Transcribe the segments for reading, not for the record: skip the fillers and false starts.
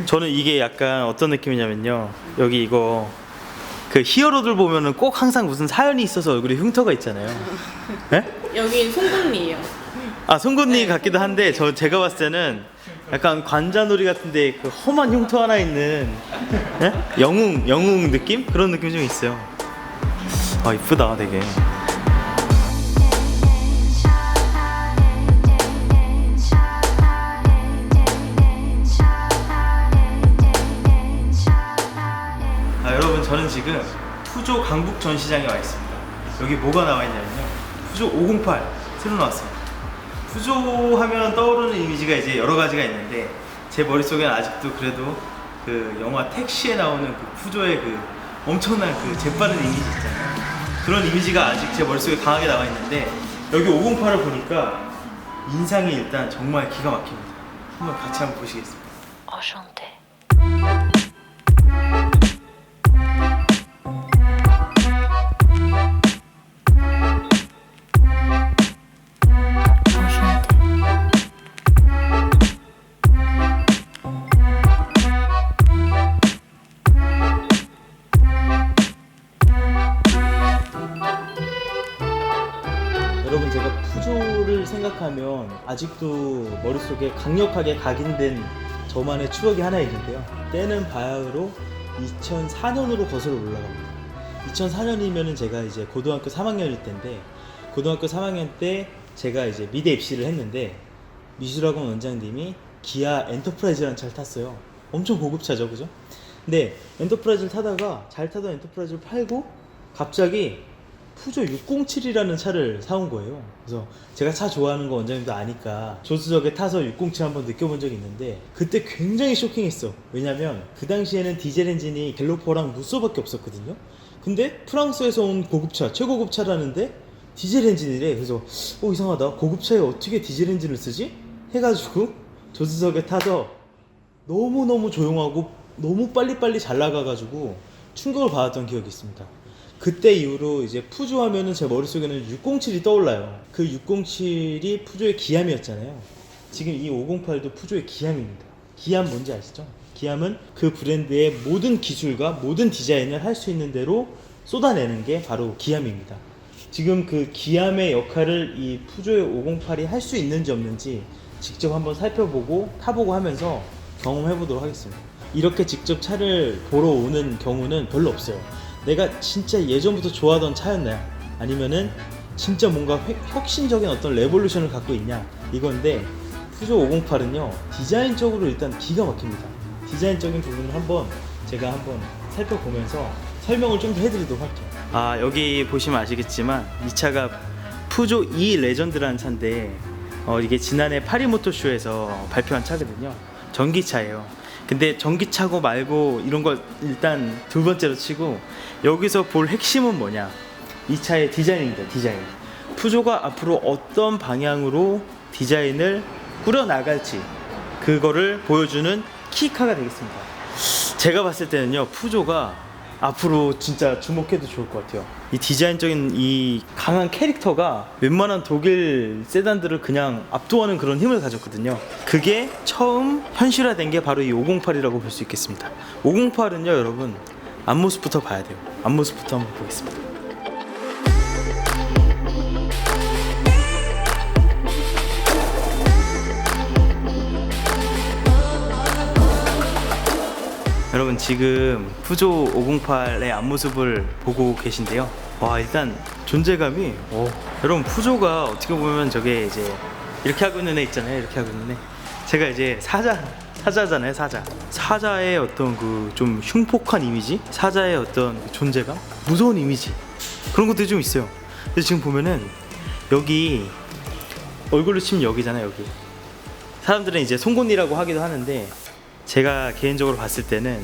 저는 이게 약간 어떤 느낌이냐면요, 여기 이거 그 히어로들 보면은 꼭 항상 무슨 사연이 있어서 얼굴에 흉터가 있잖아요. 네? 여기 송곳니예요. 아, 송곳니 같기도 한데 제가 봤을 때는 약간 관자놀이 같은데 그 험한 흉터 하나 있는, 네? 영웅 느낌? 그런 느낌이 좀 있어요. 아, 이쁘다 되게. 여러분, 저는 지금 푸조 강북 전시장에 와 있습니다. 여기 뭐가 나와 있냐면요, 푸조 508 새로 나왔습니다. 푸조 하면 떠오르는 이미지가 이제 여러 가지가 있는데, 제 머릿속에는 아직도 그래도 그 영화 택시에 나오는 그 푸조의 그 엄청난 그 재빠른 이미지 있잖아요. 그런 이미지가 아직 제 머릿속에 강하게 나와 있는데, 여기 508을 보니까 인상이 일단 정말 기가 막힙니다. 한번 같이 한번 보시겠습니다. 여러분, 제가 푸조를 생각하면 아직도 머릿속에 강력하게 각인된 저만의 추억이 하나 있는데요. 때는 바야흐로 2004년으로 거슬러 올라갑니다. 2004년이면은 제가 이제 고등학교 3학년일 때인데, 고등학교 3학년 때 제가 이제 미대 입시를 했는데, 미술학원 원장님이 기아 엔터프라이즈라는 차를 탔어요. 엄청 고급차죠, 그죠? 근데 엔터프라이즈를 타다가 잘 타던 엔터프라이즈를 팔고 갑자기 푸조 607이라는 차를 사온 거예요. 그래서 제가 차 좋아하는 거 원장님도 아니까 조수석에 타서 607 한번 느껴본 적이 있는데, 그때 굉장히 쇼킹했어. 왜냐면 그 당시에는 디젤 엔진이 갤로퍼랑 무쏘밖에 없었거든요. 근데 프랑스에서 온 고급차, 최고급차라는데 디젤 엔진이래. 그래서 이상하다, 고급차에 어떻게 디젤 엔진을 쓰지? 해가지고 조수석에 타서 너무너무 조용하고 너무 빨리빨리 잘 나가가지고 충격을 받았던 기억이 있습니다. 그때 이후로 이제 푸조 하면은 제 머릿속에는 607이 떠올라요. 그 607이 푸조의 기함이었잖아요. 지금 이 508도 푸조의 기함입니다. 기함 뭔지 아시죠? 기함은 그 브랜드의 모든 기술과 모든 디자인을 할 수 있는 대로 쏟아내는 게 바로 기함입니다. 지금 그 기함의 역할을 이 푸조의 508이 할 수 있는지 없는지 직접 한번 살펴보고 타보고 하면서 경험해 보도록 하겠습니다. 이렇게 직접 차를 보러 오는 경우는 별로 없어요. 내가 진짜 예전부터 좋아하던 차였나요? 아니면은 진짜 뭔가 혁신적인 어떤 레볼루션을 갖고 있냐, 이건데, 푸조 508은요 디자인적으로 일단 기가 막힙니다. 디자인적인 부분을 제가 한번 살펴보면서 설명을 좀 더 해드리도록 할게요. 여기 보시면 아시겠지만 이 차가 푸조 2 레전드라는 차인데, 이게 지난해 파리 모터쇼에서 발표한 차거든요. 전기차예요. 근데 전기차고 말고 이런 거 일단 두 번째로 치고, 여기서 볼 핵심은 뭐냐, 이 차의 디자인입니다. 디자인. 푸조가 앞으로 어떤 방향으로 디자인을 꾸려나갈지, 그거를 보여주는 키카가 되겠습니다. 제가 봤을 때는요, 푸조가 앞으로 진짜 주목해도 좋을 것 같아요. 이 디자인적인 이 강한 캐릭터가 웬만한 독일 세단들을 그냥 압도하는 그런 힘을 가졌거든요. 그게 처음 현실화된 게 바로 이 508이라고 볼 수 있겠습니다. 508은요 여러분, 앞모습부터 봐야 돼요. 앞모습부터 한번 보겠습니다. 여러분, 지금 푸조 508의 앞모습을 보고 계신데요. 와, 일단 존재감이, 여러분, 푸조가 어떻게 보면 저게 이제 이렇게 하고 있는 애 있잖아요. 이렇게 하고 있는 애. 제가 이제 사자잖아요. 사자의 어떤 그 좀 흉폭한 이미지, 사자의 어떤 존재감, 무서운 이미지, 그런 것들이 좀 있어요. 근데 지금 보면은 여기 얼굴로 치면 여기잖아요. 여기 사람들은 이제 송곳니라고 하기도 하는데, 제가 개인적으로 봤을 때는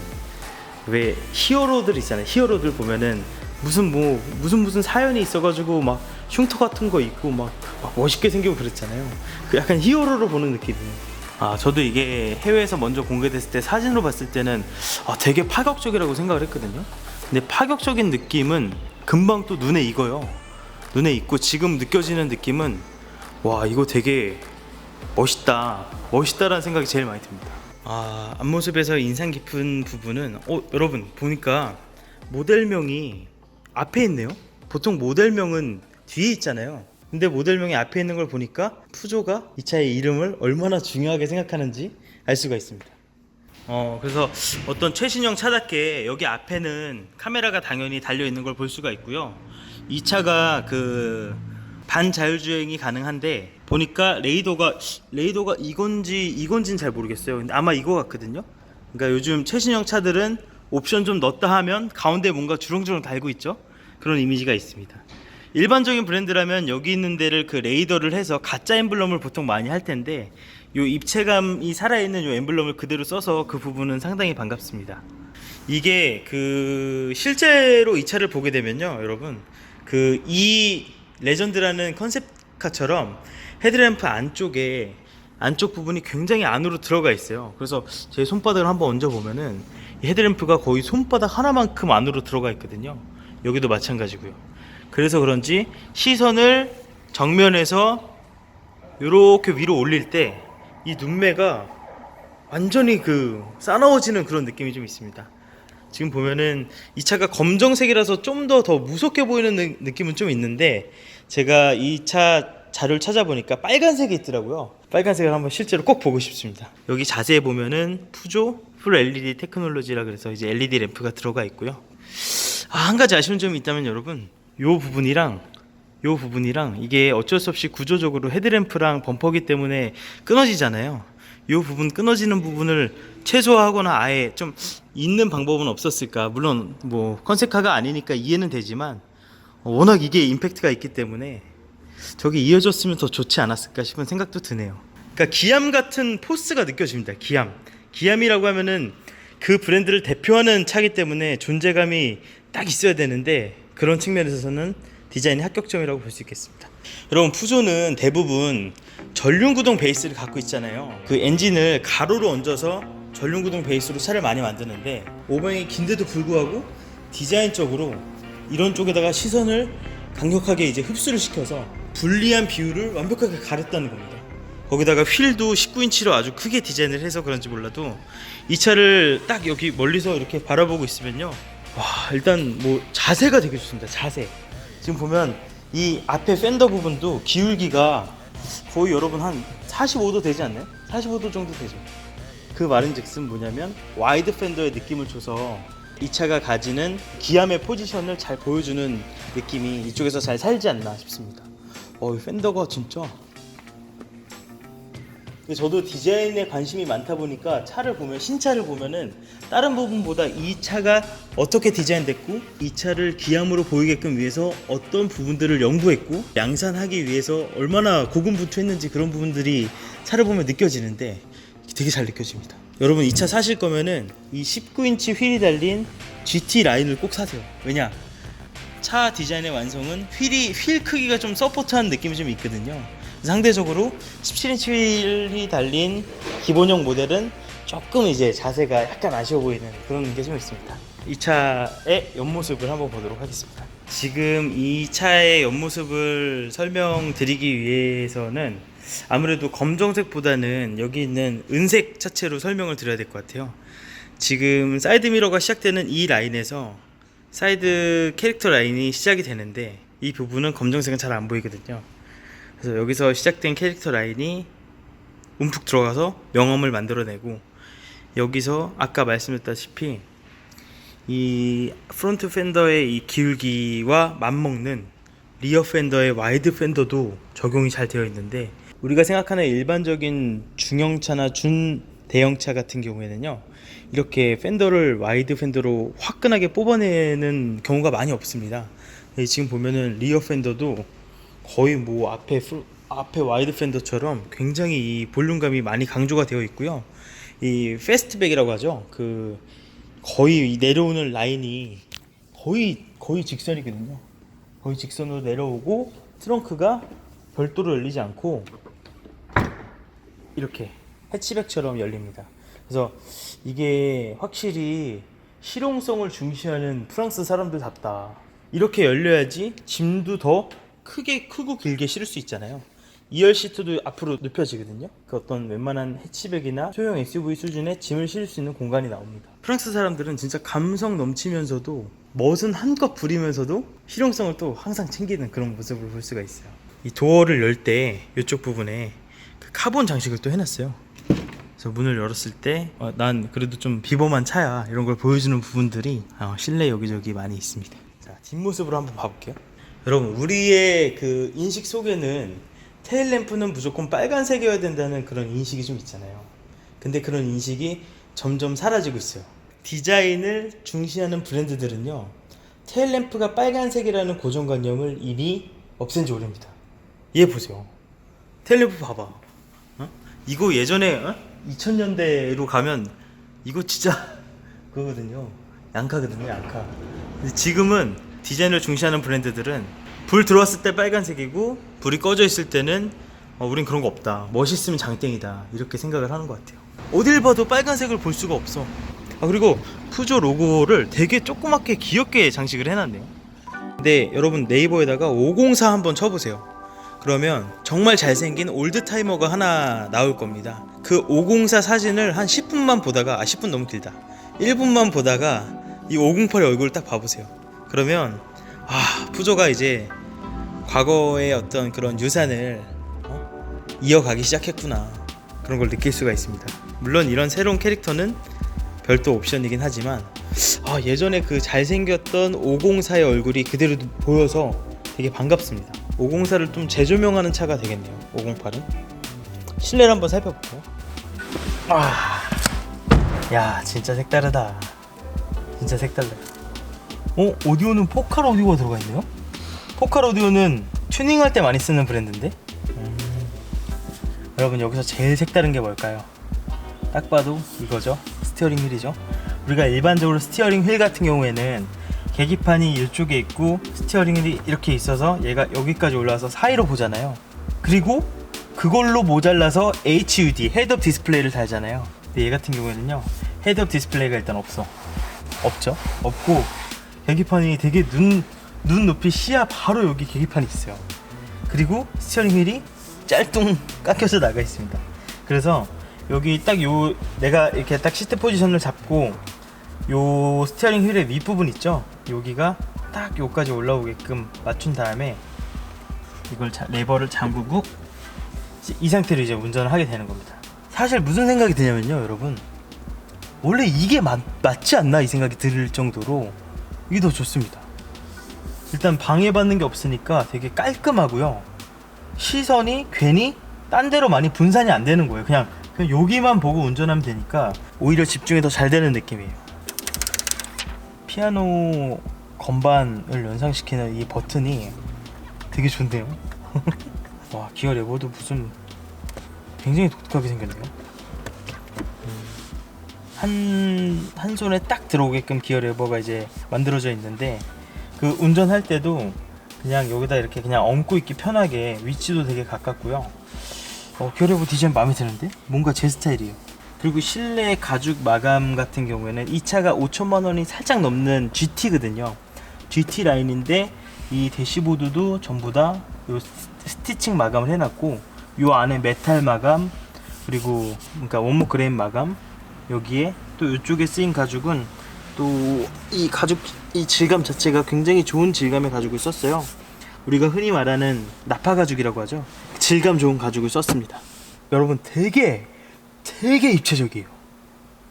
왜 히어로들 있잖아요. 히어로들 보면은 무슨 사연이 있어가지고 막 흉터 같은 거 있고 막 멋있게 생기고 그랬잖아요. 그 약간 히어로로 보는 느낌이에요. 저도 이게 해외에서 먼저 공개됐을 때 사진으로 봤을 때는 되게 파격적이라고 생각을 했거든요. 근데 파격적인 느낌은 금방 또 눈에 익어요. 눈에 익고, 지금 느껴지는 느낌은, 와, 이거 되게 멋있다라는 생각이 제일 많이 듭니다. 앞모습에서 인상 깊은 부분은 여러분 보니까 모델명이 앞에 있네요. 보통 모델명은 뒤에 있잖아요. 근데 모델명이 앞에 있는 걸 보니까 푸조가 이 차의 이름을 얼마나 중요하게 생각하는지 알 수가 있습니다. 그래서 어떤 최신형 차답게 여기 앞에는 카메라가 당연히 달려 있는 걸 볼 수가 있고요. 이 차가 그 반자율주행이 가능한데 보니까 레이더가 이건지는 잘 모르겠어요. 근데 아마 이거 같거든요. 그러니까 요즘 최신형 차들은 옵션 좀 넣었다 하면 가운데 뭔가 주렁주렁 달고 있죠. 그런 이미지가 있습니다. 일반적인 브랜드라면 여기 있는 데를 그 레이더를 해서 가짜 엠블럼을 보통 많이 할 텐데 요 입체감이 살아있는 요 엠블럼을 그대로 써서 그 부분은 상당히 반갑습니다. 이게 그 실제로 이 차를 보게 되면요, 여러분, 그 이 레전드라는 컨셉카처럼 헤드램프 안쪽 부분이 굉장히 안으로 들어가 있어요. 그래서 제 손바닥을 한번 얹어 보면은 이 헤드램프가 거의 손바닥 하나만큼 안으로 들어가 있거든요. 여기도 마찬가지고요. 그래서 그런지 시선을 정면에서 이렇게 위로 올릴 때 이 눈매가 완전히 그 싸나워지는 그런 느낌이 좀 있습니다. 지금 보면은 이 차가 검정색이라서 좀 더 무섭게 보이는 느낌은 좀 있는데 제가 이 차 자료를 찾아보니까 빨간색이 있더라고요. 빨간색을 한번 실제로 꼭 보고 싶습니다. 여기 자세히 보면은 푸조 풀 LED 테크놀로지라 그래서 이제 LED 램프가 들어가 있고요. 한 가지 아쉬운 점이 있다면 여러분, 요 부분이랑 이게 어쩔 수 없이 구조적으로 헤드램프랑 범퍼기 때문에 끊어지잖아요. 요 부분 끊어지는 부분을 최소화하거나 아예 좀 있는 방법은 없었을까. 물론 뭐 컨셉카가 아니니까 이해는 되지만 워낙 이게 임팩트가 있기 때문에 저게 이어졌으면 더 좋지 않았을까 싶은 생각도 드네요. 그러니까 기암 같은 포스가 느껴집니다. 기암이라고 하면은 그 브랜드를 대표하는 차기 때문에 존재감이 딱 있어야 되는데 그런 측면에서는 디자인의 합격점이라고 볼 수 있겠습니다. 여러분, 푸조는 대부분 전륜구동 베이스를 갖고 있잖아요. 그 엔진을 가로로 얹어서 전륜구동 베이스로 차를 많이 만드는데 오방이 긴데도 불구하고 디자인적으로 이런 쪽에다가 시선을 강력하게 이제 흡수를 시켜서 불리한 비율을 완벽하게 가렸다는 겁니다. 거기다가 휠도 19인치로 아주 크게 디자인을 해서 그런지 몰라도 이 차를 딱 여기 멀리서 이렇게 바라보고 있으면요, 일단 뭐 자세가 되게 좋습니다. 자세. 지금 보면 이 앞에 팬더 부분도 기울기가 거의 여러분 한 45도 되지 않나요? 45도 정도 되죠. 그 말인즉슨 뭐냐면 와이드 팬더의 느낌을 줘서 이 차가 가지는 기암의 포지션을 잘 보여주는 느낌이 이쪽에서 잘 살지 않나 싶습니다. 이 팬더가 진짜. 저도 디자인에 관심이 많다 보니까 신차를 보면은 다른 부분보다 이 차가 어떻게 디자인됐고 이 차를 기암으로 보이게끔 위해서 어떤 부분들을 연구했고 양산하기 위해서 얼마나 고군분투했는지 그런 부분들이 차를 보면 느껴지는데 되게 잘 느껴집니다. 여러분, 이 차 사실 거면은 이 19인치 휠이 달린 GT 라인을 꼭 사세요. 왜냐? 차 디자인의 완성은 휠 크기가 좀 서포트하는 느낌이 좀 있거든요. 상대적으로 17인치 휠이 달린 기본형 모델은 조금 이제 자세가 약간 아쉬워 보이는 그런 게 좀 있습니다. 이 차의 옆모습을 한번 보도록 하겠습니다. 지금 이 차의 옆모습을 설명드리기 위해서는 아무래도 검정색보다는 여기 있는 은색 차체로 설명을 드려야 될 것 같아요. 지금 사이드 미러가 시작되는 이 라인에서 사이드 캐릭터 라인이 시작이 되는데 이 부분은 검정색은 잘 안 보이거든요. 그래서 여기서 시작된 캐릭터 라인이 움푹 들어가서 명암을 만들어내고, 여기서 아까 말씀드렸다시피 이 프론트 팬더의 이 기울기와 맞먹는 리어 팬더의 와이드 팬더도 적용이 잘 되어 있는데, 우리가 생각하는 일반적인 중형차나 준대형차 같은 경우에는요, 이렇게 팬더를 와이드 팬더로 화끈하게 뽑아내는 경우가 많이 없습니다. 지금 보면은 리어 팬더도 거의 뭐 앞에 와이드 팬더처럼 굉장히 이 볼륨감이 많이 강조가 되어 있고요. 이 패스트백이라고 하죠. 그 거의 내려오는 라인이 거의 직선이거든요. 거의 직선으로 내려오고 트렁크가 별도로 열리지 않고 이렇게 해치백처럼 열립니다. 그래서 이게 확실히 실용성을 중시하는 프랑스 사람들답다. 이렇게 열려야지 짐도 더 크고 길게 실을 수 있잖아요. 2열 시트도 앞으로 눕혀지거든요. 그 어떤 웬만한 해치백이나 소형 SUV 수준의 짐을 실을 수 있는 공간이 나옵니다. 프랑스 사람들은 진짜 감성 넘치면서도 멋은 한껏 부리면서도 실용성을 또 항상 챙기는 그런 모습을 볼 수가 있어요. 이 도어를 열 때 이쪽 부분에 그 카본 장식을 또 해놨어요. 그래서 문을 열었을 때 난 그래도 좀 비범한 차야 이런 걸 보여주는 부분들이 실내 여기저기 많이 있습니다. 자, 뒷모습으로 한번 봐볼게요. 여러분, 우리의 그 인식 속에는 테일램프는 무조건 빨간색이어야 된다는 그런 인식이 좀 있잖아요. 근데 그런 인식이 점점 사라지고 있어요. 디자인을 중시하는 브랜드들은요, 테일램프가 빨간색이라는 고정관념을 이미 없앤 지 오래입니다. 얘 보세요. 테일램프 봐봐. 이거 예전에 2000년대로 가면 이거 진짜 그거거든요. 양카거든요, 양카. 근데 지금은 디자인을 중시하는 브랜드들은 불 들어왔을 때 빨간색이고 불이 꺼져 있을 때는 우린 그런 거 없다, 멋있으면 장땡이다, 이렇게 생각을 하는 것 같아요. 어딜 봐도 빨간색을 볼 수가 없어. 그리고 푸조 로고를 되게 조그맣게 귀엽게 장식을 해놨네요. 근데 여러분, 네이버에다가 504 한번 쳐보세요. 그러면 정말 잘생긴 올드타이머가 하나 나올 겁니다. 그 504 사진을 한 10분만 보다가 10분 너무 길다, 1분만 보다가 이 508의 얼굴을 딱 봐보세요. 그러면 푸조가 이제 과거의 어떤 그런 유산을 이어가기 시작했구나, 그런 걸 느낄 수가 있습니다. 물론 이런 새로운 캐릭터는 별도 옵션이긴 하지만 예전에 그 잘생겼던 504의 얼굴이 그대로 보여서 되게 반갑습니다. 504를 좀 재조명하는 차가 되겠네요. 508은 실내를 한번 살펴볼게요. 야, 진짜 색다르다. 진짜 색달라요. 오디오는 포칼 오디오가 들어가 있네요. 포칼 오디오는 튜닝할 때 많이 쓰는 브랜드인데. 여러분, 여기서 제일 색다른 게 뭘까요? 딱 봐도 이거죠. 스티어링 휠이죠. 우리가 일반적으로 스티어링 휠 같은 경우에는 계기판이 이쪽에 있고 스티어링 휠이 이렇게 있어서 얘가 여기까지 올라와서 사이로 보잖아요. 그리고 그걸로 모자라서 HUD, 헤드업 디스플레이를 달잖아요. 근데 얘 같은 경우에는요, 헤드업 디스플레이가 일단 없죠. 없고 계기판이 되게 눈 높이 시야 바로 여기 계기판이 있어요. 그리고 스티어링 휠이 짤뚱 깎여서 나가 있습니다. 그래서 여기 딱 내가 이렇게 딱 시트 포지션을 잡고 요 스티어링 휠의 윗부분 있죠? 여기가 딱 여기까지 올라오게끔 맞춘 다음에 이걸 레버를 잠그고 이 상태로 이제 운전을 하게 되는 겁니다. 사실 무슨 생각이 드냐면요, 여러분, 원래 이게 맞지 않나 이 생각이 들 정도로 이게 더 좋습니다. 일단 방해받는 게 없으니까 되게 깔끔하고요, 시선이 괜히 딴 데로 많이 분산이 안 되는 거예요. 그냥 여기만 보고 운전하면 되니까 오히려 집중이 더 잘 되는 느낌이에요. 피아노 건반을 연상시키는 이 버튼이 되게 좋네요. 와, 기어 레버도 무슨 굉장히 독특하게 생겼네요. 한 손에 딱 들어오게끔 기어 레버가 이제 만들어져 있는데, 그 운전할 때도 그냥 여기다 이렇게 그냥 얹고 있기 편하게, 위치도 되게 가깝고요. 기어 레버 디자인 마음에 드는데? 뭔가 제 스타일이에요. 그리고 실내 가죽 마감 같은 경우에는 이 차가 5천만 원이 살짝 넘는 GT거든요. GT 라인인데 이 대시보드도 전부 다 요 스티칭 마감을 해놨고, 요 안에 메탈 마감, 그리고 그러니까 원목 그레인 마감, 여기에 또 이쪽에 쓰인 가죽은 또 이 가죽, 이 질감 자체가 굉장히 좋은 질감의 가죽을 썼어요. 우리가 흔히 말하는 나파 가죽이라고 하죠. 질감 좋은 가죽을 썼습니다. 여러분, 되게 입체적이에요.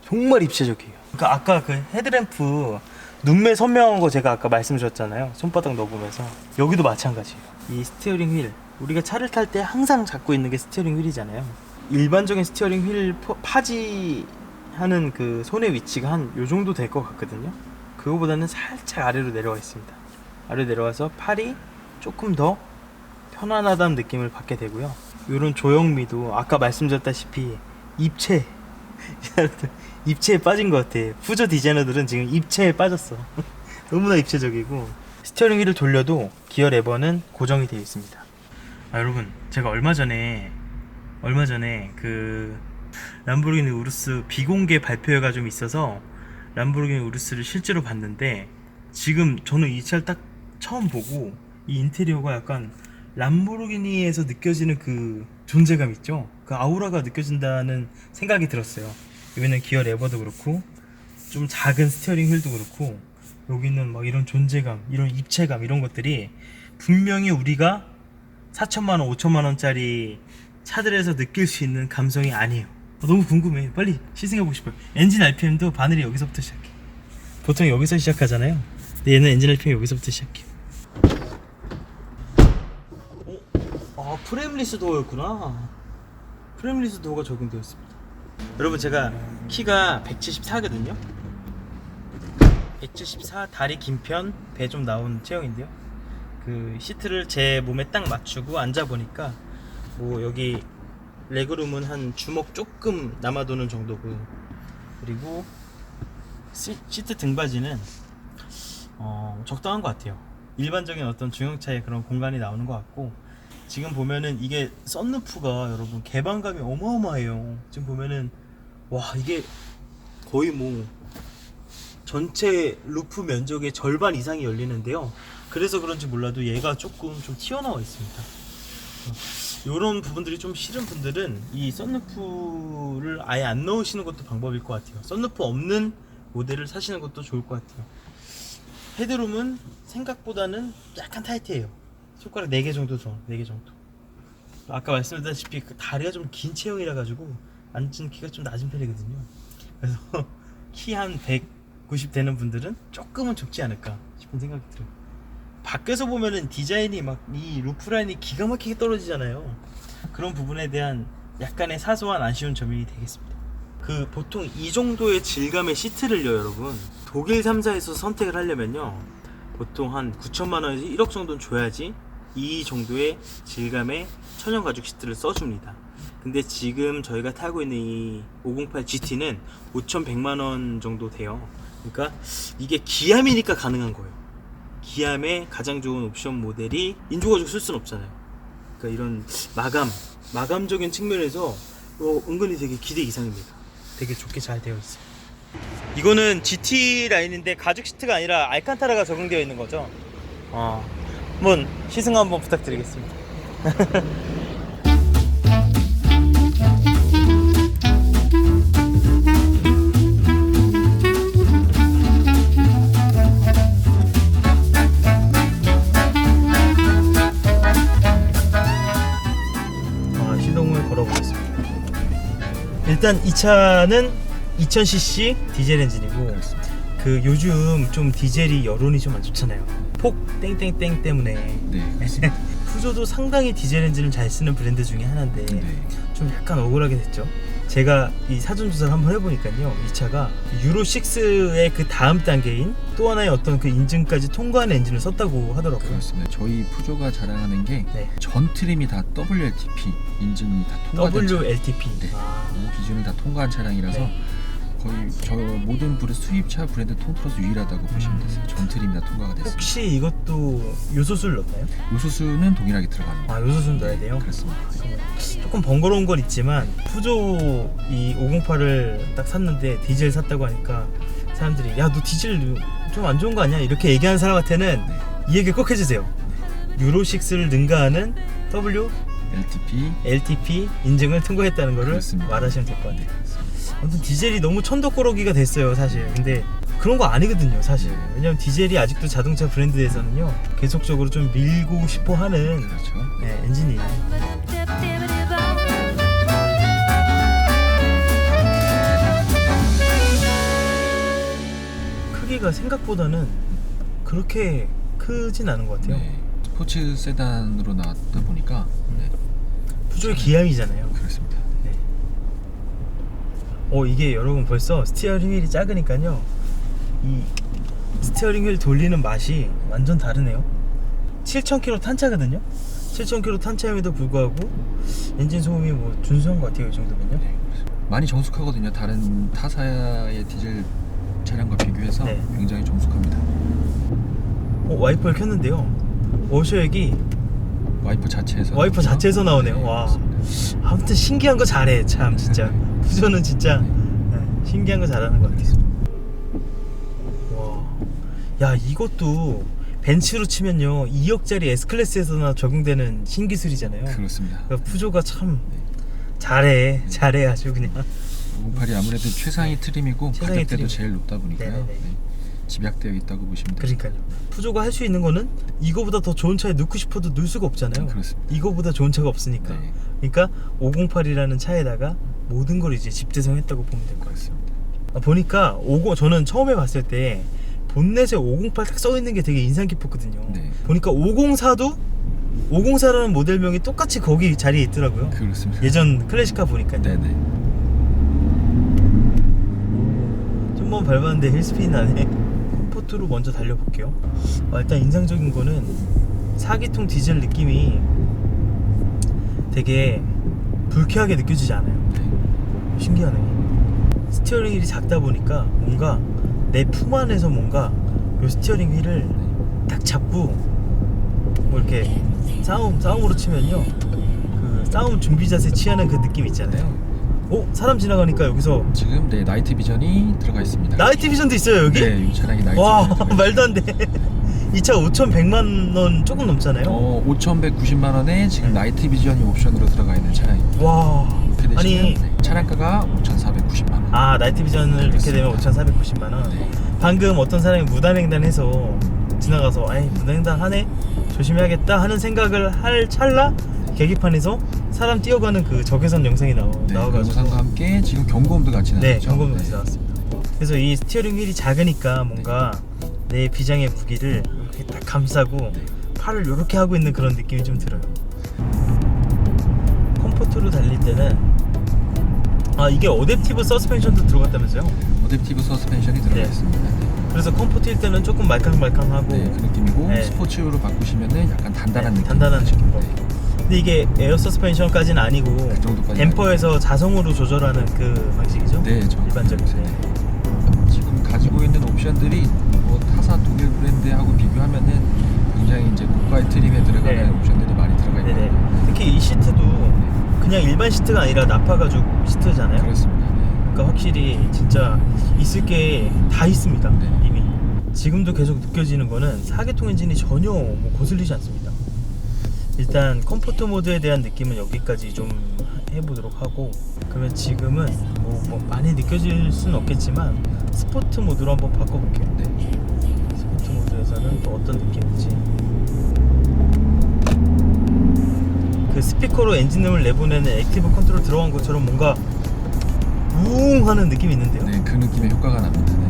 정말 입체적이에요. 그러니까 아까 그 헤드램프 눈매 선명한 거 제가 아까 말씀드렸잖아요. 손바닥 넣어보면서. 여기도 마찬가지예요. 이 스티어링 휠, 우리가 차를 탈 때 항상 잡고 있는 게 스티어링 휠이잖아요. 일반적인 스티어링 휠 파지하는 그 손의 위치가 한 요 정도 될 것 같거든요. 그거보다는 살짝 아래로 내려와 있습니다. 아래로 내려와서 팔이 조금 더 편안하다는 느낌을 받게 되고요. 요런 조형미도 아까 말씀드렸다시피 입체에 빠진 것 같아. 푸조 디자이너들은 지금 입체에 빠졌어. 너무나 입체적이고, 스티어링 휠을 돌려도 기어 레버는 고정이 되어 있습니다. 여러분, 제가 얼마 전에 그 람보르기니 우루스 비공개 발표회가 좀 있어서 람보르기니 우루스를 실제로 봤는데, 지금 저는 이 차를 딱 처음 보고 이 인테리어가 약간 람보르기니에서 느껴지는 그 존재감 있죠? 그 아우라가 느껴진다는 생각이 들었어요. 여기는 기어 레버도 그렇고 좀 작은 스티어링 휠도 그렇고 여기는 막 이런 존재감, 이런 입체감 이런 것들이 분명히 우리가 4천만원, 5천만원짜리 차들에서 느낄 수 있는 감성이 아니에요. 너무 궁금해. 빨리 시승해보고 싶어요. 엔진 RPM도 바늘이 여기서부터 시작해. 보통 여기서 시작하잖아요. 근데 얘는 엔진 RPM이 여기서부터 시작해. 프레임리스 도어였구나. 프레임리스 도어가 적용되어 있습니다. 여러분, 제가 키가 174거든요 174, 다리 긴 편, 배 좀 나온 체형인데요. 그 시트를 제 몸에 딱 맞추고 앉아보니까 뭐 여기 레그룸은 한 주먹 조금 남아도는 정도고, 그리고 시트 등받이는 적당한 것 같아요. 일반적인 어떤 중형차의 그런 공간이 나오는 것 같고, 지금 보면은 이게 썬루프가 여러분 개방감이 어마어마해요. 지금 보면은 와, 이게 거의 뭐 전체 루프 면적의 절반 이상이 열리는데요. 그래서 그런지 몰라도 얘가 조금 좀 튀어나와 있습니다. 이런 부분들이 좀 싫은 분들은 이 썬루프를 아예 안 넣으시는 것도 방법일 것 같아요. 썬루프 없는 모델을 사시는 것도 좋을 것 같아요. 헤드룸은 생각보다는 약간 타이트해요. 손가락 4개 정도 더, 4개 정도. 아까 말씀드렸다시피 그 다리가 좀 긴 체형이라 가지고 앉은 키가 좀 낮은 편이거든요. 그래서 키 한 190 되는 분들은 조금은 좁지 않을까 싶은 생각이 들어요. 밖에서 보면은 디자인이 막 이 루프라인이 기가 막히게 떨어지잖아요. 그런 부분에 대한 약간의 사소한 아쉬운 점이 되겠습니다. 그 보통 이 정도의 질감의 시트를요, 여러분, 독일 3사에서 선택을 하려면요 보통 한 9천만원에서 1억 정도는 줘야지 이 정도의 질감의 천연 가죽 시트를 써줍니다. 근데 지금 저희가 타고 있는 이 508 GT는 5,100만원 정도 돼요. 그러니까 이게 기암이니까 가능한 거예요. 기암의 가장 좋은 옵션 모델이 인조가죽 쓸 수는 없잖아요. 그러니까 이런 마감적인 측면에서 은근히 되게 기대 이상입니다. 되게 좋게 잘 되어 있어요. 이거는 GT 라인인데 가죽 시트가 아니라 알칸타라가 적용되어 있는 거죠. 한번 시승 한번 부탁드리겠습니다. 시동을 걸어보겠습니다. 일단 이 차는 2000cc 디젤 엔진이고, 그 요즘 좀 디젤이 여론이 좀 안 좋잖아요. 폭 땡땡땡 때문에. 네. 푸조도 상당히 디젤 엔진을 잘 쓰는 브랜드 중에 하나인데 좀 약간 억울하게 됐죠. 제가 이 사전 조사를 한번 해보니까요, 이 차가 유로 6의 그 다음 단계인 또 하나의 어떤 그 인증까지 통과한 엔진을 썼다고 하더라고요. 그렇습니다. 저희 푸조가 자랑하는 게 전 트림이 다 WLTP 인증이 다 통과된 WLTP. 네. 이 기준을 다 통과한 차량이라서 거의 저 모든 수입차 브랜드 통틀어서 유일하다고 보시면 되세요. 전 트림이 다 통과가 됐습니다. 혹시 이것도 요소수를 넣나요? 요소수는 동일하게 들어갑니다. 요소수는 넣어야 돼요? 그렇습니다. 조금 번거로운 건 있지만, 푸조 이 508을 딱 샀는데 디젤 샀다고 하니까 사람들이 야, 너 디젤 좀 안 좋은 거 아니야? 이렇게 얘기하는 사람한테는 이 얘기 꼭 해주세요. 유로 6를 능가하는 WLTP 인증을 통과했다는 거를 그렇습니다. 말하시면 될 것 같아요. 아무튼 디젤이 너무 천덕꾸러기가 됐어요, 사실. 근데 그런 거 아니거든요, 사실. 왜냐면 디젤이 아직도 자동차 브랜드에서는요 계속적으로 좀 밀고 싶어 하는 그렇죠. 엔진이에요. 크기가 생각보다는 그렇게 크진 않은 것 같아요. 네. 스포츠 세단으로 나왔다 보니까 푸조의 기암이잖아요. 그렇습니다. 이게 여러분 벌써 스티어링 휠이 작으니까요, 이 스티어링 휠 돌리는 맛이 완전 다르네요. 7,000km 탄 차거든요. 7,000km 탄 차임에도 불구하고 엔진 소음이 뭐 준수한 것 같아요, 이 정도면요. 많이 정숙하거든요. 다른 타사의 디젤 차량과 비교해서 굉장히 정숙합니다. 와이퍼를 켰는데요, 워셔액이 와이퍼 자체에서 나오네요. 와, 아무튼 신기한 거 잘해, 참. 진짜 푸조는 진짜 신기한 거 잘하는 것 같아요. 와, 야, 이것도 벤츠로 치면요 2억짜리 S클래스에서나 적용되는 신기술이잖아요. 그렇습니다. 그러니까 푸조가 참 잘해 아주 그냥. 508이 아무래도 최상위 트림이고 최상위 가격대도 트림. 제일 높다 보니까요. 네네네. 네. 집약되어 있다고 보시면 됩니다. 그러니까요. 푸조가 할 수 있는 거는 이거보다 더 좋은 차에 넣고 싶어도 넣을 수가 없잖아요. 그렇습니다. 이거보다 좋은 차가 없으니까. 네. 그러니까 508이라는 차에다가 모든 걸 이제 집대성했다고 보면 될 것 같습니다. 보니까 저는 처음에 봤을 때 본넷에 508 딱 써 있는 게 되게 인상 깊었거든요. 네. 보니까 504도 504라는 모델명이 똑같이 거기 자리에 있더라고요. 그렇습니다. 예전 클래식카 보니까요. 네네. 좀만 밟았는데 힐스핀 나네. 컴포트로 먼저 달려볼게요. 일단 인상적인 거는 4기통 디젤 느낌이 되게 불쾌하게 느껴지지 않아요. 네. 신기하네. 스티어링 휠이 작다 보니까 뭔가 내 품 안에서 뭔가 요 스티어링 휠을 딱 잡고 뭐 이렇게 싸움으로 치면요 그 싸움 준비 자세 취하는 그 느낌 있잖아요. 사람 지나가니까 여기서 지금 네 나이트 비전이 들어가 있습니다. 나이트 비전도 있어요 여기? 네, 이 차량이 나이트 와 비전이 들어가 말도 안 돼. 이 차 5,100만 원 조금 넘잖아요. 5,190만 원에 지금 나이트 비전이 옵션으로 들어가 있는 차량입니다. 와 이렇게 되시면 아니 네, 차량가가 5,490만 원. 나이트 비전을 이렇게 되면 5,490만 원. 네. 방금 어떤 사람이 무단횡단해서 지나가서 아이 무단횡단 하네 조심해야겠다 하는 생각을 할 찰나 계기판에서 사람 뛰어가는 그 적외선 영상이 네, 그 나와가지고 영상과 함께 지금 경고음도 같이 나왔죠. 네 경고음도 같이 나왔습니다. 그래서 이 스티어링 휠이 작으니까 뭔가 내 비장의 무기를 이렇게 딱 감싸고 팔을 이렇게 하고 있는 그런 느낌이 좀 들어요. 컴포트로 달릴 때는 이게 어댑티브 서스펜션도 들어갔다면서요? 어댑티브 서스펜션이 들어가 네. 있습니다. 네. 그래서 컴포트일 때는 조금 말캉말캉하고 네, 그 느낌이고 네. 스포츠로 바꾸시면은 약간 단단한 느낌. 단단한 느낌. 네. 근데 이게 에어 서스펜션까지는 아니고 그 정도까지 댐퍼에서 자성으로 조절하는 그 방식이죠? 네, 일반적인. 지금 가지고 있는 옵션들이 뭐 타사 독일 브랜드하고 비교하면은 굉장히 이제 고가의 트림에 들어가는 네. 옵션들이 많이 들어가 네네. 있거든요. 특히 이 시트도 그냥 일반 시트가 아니라 나파 가죽 시트잖아요. 그렇습니다. 네. 그러니까 확실히 진짜 있을 게 다 있습니다. 네. 이미. 지금도 계속 느껴지는 거는 4기통 엔진이 전혀 뭐 거슬리지 않습니다. 일단 컴포트 모드에 대한 느낌은 여기까지 좀 해보도록 하고, 그러면 지금은 뭐 많이 느껴질 수는 없겠지만 스포트 모드로 한번 바꿔볼게요. 네. 스포트 모드에서는 또 어떤 느낌인지. 그 스피커로 엔진음을 내보내는 액티브 컨트롤 들어간 것처럼 뭔가 우웅 하는 느낌이 있는데요. 네, 그 느낌의 효과가 납니다. 네.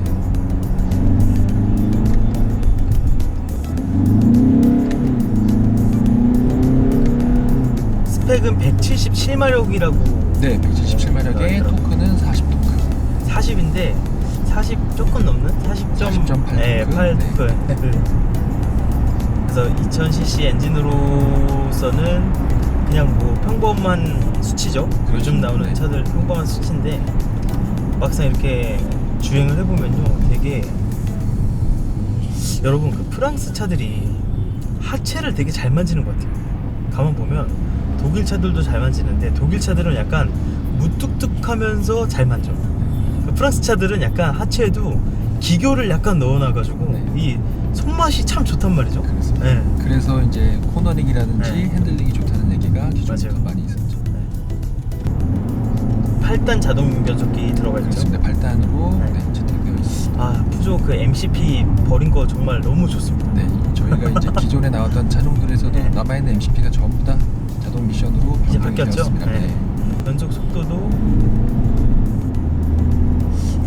스펙은 177마력이라고. 네, 177마력의 토크는 40토크. 40인데 40 조금 넘는 40.8 네, 토크. 8 네. 토크. 그래서 2000cc 엔진으로서는 그냥 뭐 평범한 수치죠. 그렇죠. 요즘 나오는 네. 차들 평범한 수치인데 막상 이렇게 주행을 해보면요 되게, 여러분 그 프랑스 차들이 하체를 되게 잘 만지는 것 같아요. 가만 보면 독일 차들도 잘 만지는데 독일 차들은 약간 무뚝뚝하면서 잘 만져. 그 프랑스 차들은 약간 하체에도 기교를 약간 넣어놔가지고 네. 이 손맛이 참 좋단 말이죠. 그렇습니다. 네. 그래서 이제 코너링이라든지 네. 핸들링이 좋다는 얘기가 기존부터 맞아요. 많이 있었죠. 8단 자동 변속기 들어가 있죠. 그렇습니다. 8단으로 네. 채택되어 있습니다. 푸조 그 MCP 버린 거 정말 너무 좋습니다. 네, 저희가 이제 기존에 나왔던 차종들에서도 네. 남아있는 MCP가 전부 다 자동 미션으로 이제 변경이 바뀌었죠. 되었습니다. 네. 변속 속도도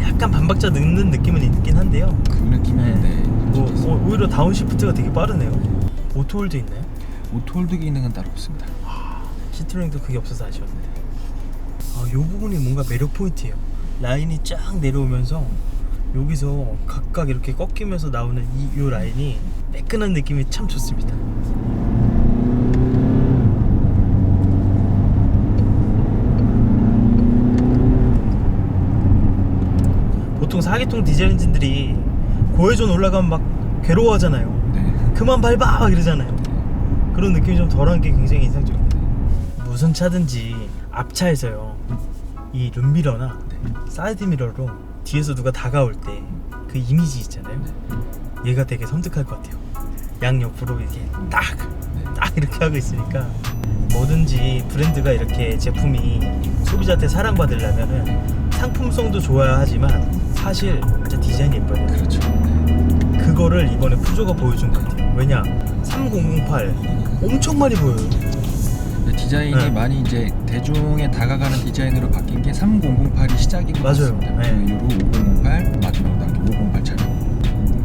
약간 반박자 늦는 느낌은 있긴 한데요. 그 느낌이 네. 네, 좀 있습니다. 오히려 다운시프트가 되게 빠르네요. 오토홀드 있나요? 오토홀드 기능은 따로 없습니다. 시트로잉도 그게 없어서 아쉬웠는데. 이 부분이 뭔가 매력 포인트예요. 라인이 쫙 내려오면서 여기서 각각 이렇게 꺾이면서 나오는 이 라인이 매끈한 느낌이 참 좋습니다. 보통 4기통 디젤 엔진들이 고회전 올라가면 막 괴로워하잖아요. 네. 그만 밟아! 막 이러잖아요. 그런 느낌이 좀 덜한 게 굉장히 인상적입니다. 무슨 차든지 앞차에서요, 이 룸미러나 사이드 미러로 뒤에서 누가 다가올 때 그 이미지 있잖아요. 얘가 되게 섬뜩할 것 같아요. 양옆으로 이렇게 딱 이렇게 하고 있으니까 뭐든지 브랜드가 이렇게 제품이 소비자한테 사랑받으려면은 상품성도 좋아야 하지만 사실 진짜 디자인이 예뻐요. 그렇죠. 그거를 이번에 푸조가 보여준 것 같아요. 왜냐 3008 엄청 많이 보여요. 근데 디자인이 네. 많이 이제 대중에 다가가는 디자인으로 바뀐 게 3008이 시작인 것 맞아요. 같습니다. 네. 그 이후로 5008 마지막으로 나온 게 508 차량.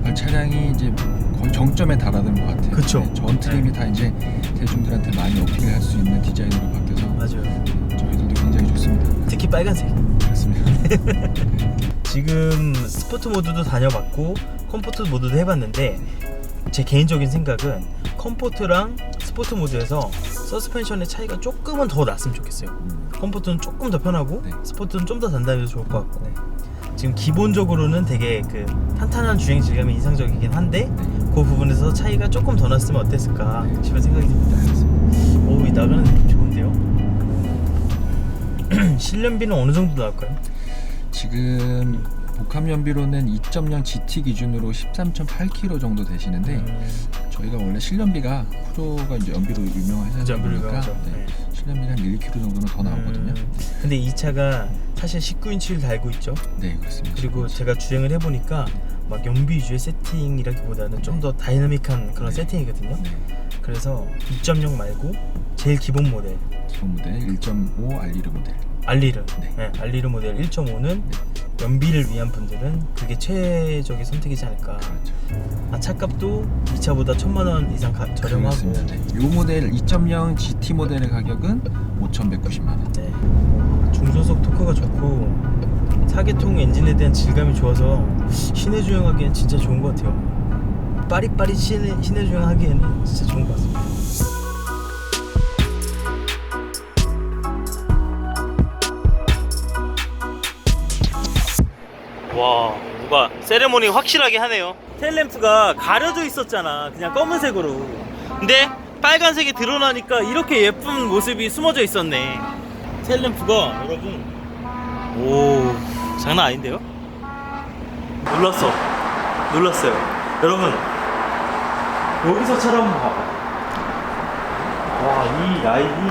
508 차량이 이제 거의 정점에 달하는 것 같아요. 그쵸. 네, 전 트림이 다 이제 대중들한테 많이 어필할 수 있는 디자인으로 바뀌어서 맞아요. 저희들도 굉장히 좋습니다. 특히 빨간색. 그렇습니다. 지금 스포츠 모드도 다녀봤고 컴포트 모드도 해봤는데 제 개인적인 생각은 컴포트랑 스포츠 모드에서 서스펜션의 차이가 조금은 더 났으면 좋겠어요. 컴포트는 조금 더 편하고 네. 스포츠는 좀 더 단단해서 좋을 것 같고 지금 기본적으로는 되게 그 탄탄한 주행 질감이 인상적이긴 한데 그 부분에서 차이가 조금 더 났으면 어땠을까 싶은 생각이 듭니다. 오, 이 나가는 느낌 좋은데요? 실연비는 어느 정도 나올까요? 지금 복합 연비로는 2.0 GT 기준으로 13.8km 정도 되시는데 저희가 원래 실연비가 푸조가 이제 연비로 유명하지 그죠, 연비로 않습니까? 유명하죠. 네. 실연비가 한 1km 정도는 더 나오거든요. 근데 이 차가 사실 19인치를 달고 있죠. 네, 그렇습니다. 그리고 제가 주행을 해보니까 막 연비 위주의 세팅이라기보다는 좀 더 다이나믹한 그런 네. 세팅이거든요. 네. 그래서 2.0 말고 제일 기본 모델 기본 모델 1.5 알리르 모델. 알리르, 네. 알리르 모델 1.5는 연비를 위한 분들은 그게 최적의 선택이지 않을까. 그렇죠. 차값도 이 차보다 1,000만 원 이상 저렴하고. 그렇습니다. 네. 이 모델 2.0 GT 모델의 가격은 5,190만 원. 네. 중소속 토크가 좋고 4기통 엔진에 대한 질감이 좋아서 시내 주행하기엔 진짜 좋은 것 같아요. 빠릿빠릿 시내 주행하기에는 진짜 좋은 것 같습니다. 와, 누가 세레모니 확실하게 하네요. 테일램프가 가려져 있었잖아, 그냥 검은색으로. 근데 빨간색이 드러나니까 이렇게 예쁜 모습이 숨어져 있었네. 테일램프가 여러분, 오, 장난 아닌데요? 놀랐어요. 여러분, 여기서 차를 한번 봐봐. 와, 이 라인이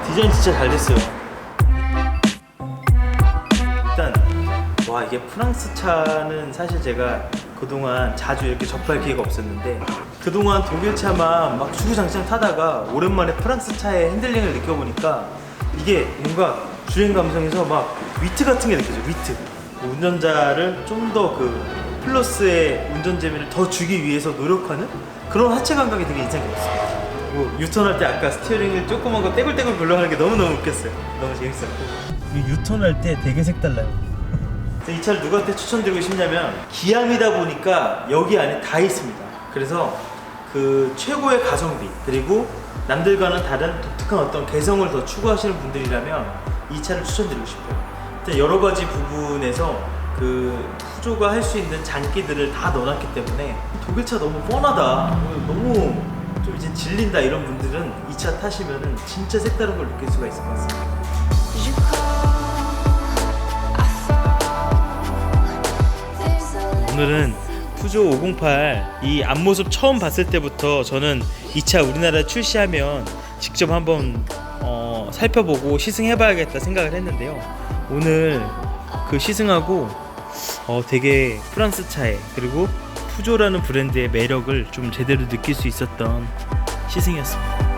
디자인 진짜 잘 됐어요. 일단 와, 이게 프랑스 차는 사실 제가 그동안 자주 이렇게 접할 기회가 없었는데 그동안 독일 차만 막 주구장창 타다가 오랜만에 프랑스 차의 핸들링을 느껴보니까 이게 뭔가 주행 감성에서 막 위트 같은 게 느껴져요. 위트. 운전자를 좀 더 그 플러스의 운전 재미를 더 주기 위해서 노력하는 그런 하체 감각이 되게 인상 깊었어요. 뭐 유턴할 때 아까 스티어링을 조그만 거 떼굴떼굴 굴러가는 게 너무너무 웃겼어요. 너무 재밌었고 유턴할 때 되게 색달라요. 이 차를 누구한테 추천드리고 싶냐면 기함이다 보니까 여기 안에 다 있습니다. 그래서 그 최고의 가성비 그리고 남들과는 다른 독특한 어떤 개성을 더 추구하시는 분들이라면 이 차를 추천드리고 싶어요. 일단 여러 가지 부분에서 그 푸조가 할 수 있는 장기들을 다 넣어놨기 때문에 독일차 너무 뻔하다, 너무 좀 이제 질린다 이런 분들은 이 차 타시면은 진짜 색다른 걸 느낄 수가 있을 것 같습니다. 오늘은 푸조 508 이 앞모습 처음 봤을 때부터 저는 이 차 우리나라에 출시하면 직접 한번 살펴보고 시승해봐야겠다 생각을 했는데요. 오늘 그 시승하고 되게 프랑스 차에 그리고 푸조라는 브랜드의 매력을 좀 제대로 느낄 수 있었던 시승이었습니다.